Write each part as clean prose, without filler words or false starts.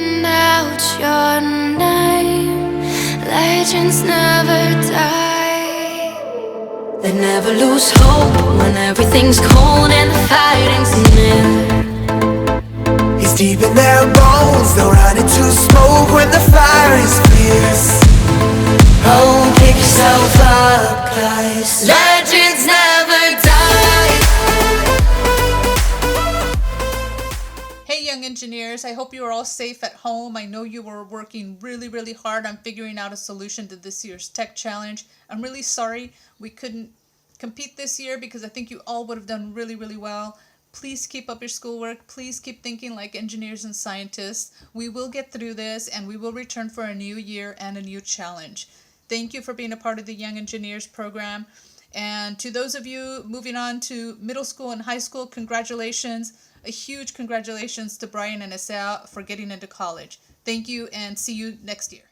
Screaming out your name, legends never die. They never lose hope when everything's cold and the fighting's near. It's deep in their bones, they'll run into smoke when the fire is fierce. Oh, pick yourself up, guys. Legends never die. Hey young engineers, I hope you are all safe at home. I know you were working really hard on figuring out a solution to this year's tech challenge. I'm really sorry we couldn't compete this year because I think you all would have done really well. Please keep up your schoolwork. Please keep thinking like engineers and scientists. We will get through this and we will return for a new year and a new challenge. Thank you for being a part of the Young Engineers program. And to those of you moving on to middle school and high school, congratulations. A huge congratulations to Brian and Asa for getting into college. Thank you and see you next year.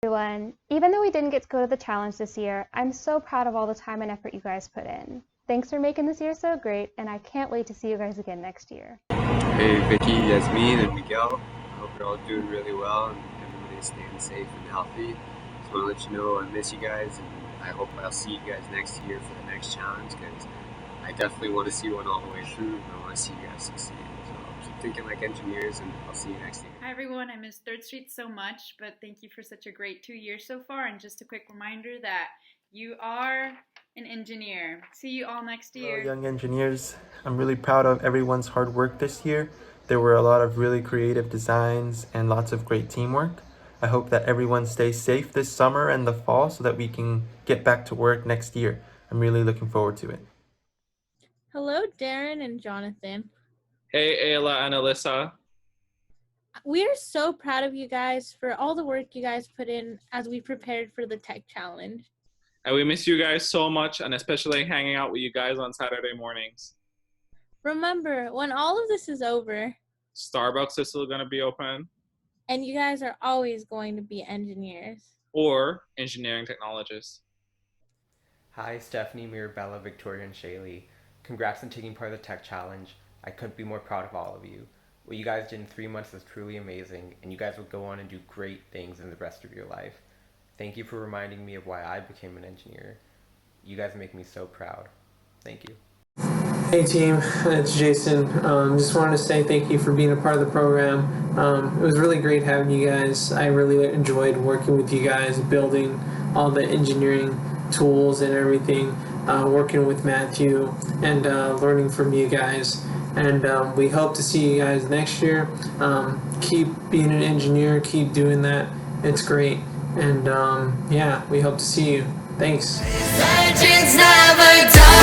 Everyone, even though we didn't get to go to the challenge this year, I'm so proud of all the time and effort you guys put in. Thanks for making this year so great, and I can't wait to see you guys again next year. Hey Vicky, Yasmin, and Miguel. I hope you're all doing really well and everybody's staying safe and healthy. Just want to let you know I miss you guys, and I hope I'll see you guys next year for the next challenge, because I definitely want to see one all the way through, and I want to see you guys succeed. So keep thinking like engineers, and I'll see you next year. Hi everyone, I miss 3rd Street so much, but thank you for such a great 2 years so far, and just a quick reminder that you are an engineer. See you all next year. Hello, young engineers. I'm really proud of everyone's hard work this year. There were a lot of really creative designs and lots of great teamwork. I hope that everyone stays safe this summer and the fall so that we can get back to work next year. I'm really looking forward to it. Hello, Darren and Jonathan. Hey, Ayla and Alyssa. We are so proud of you guys for all the work you guys put in as we prepared for the tech challenge. And we miss you guys so much, and especially hanging out with you guys on Saturday mornings. Remember, when all of this is over, Starbucks is still going to be open. and you guys are always going to be engineers. Or engineering technologists. Hi, Stephanie, Mirabella, Victoria, and Shaylee. Congrats on taking part of the tech challenge. I couldn't be more proud of all of you. What you guys did in 3 months was truly amazing, and you guys will go on and do great things in the rest of your life. Thank you for reminding me of why I became an engineer. You guys make me so proud. Thank you. Hey team, it's Jason. Just wanted to say thank you for being a part of the program. It was really great having you guys. I really enjoyed working with you guys, building all the engineering tools and everything, working with Matthew and learning from you guys. And we hope to see you guys next year. Keep being an engineer, keep doing that. It's great. And yeah, we hope to see you. Thanks. Legends never die.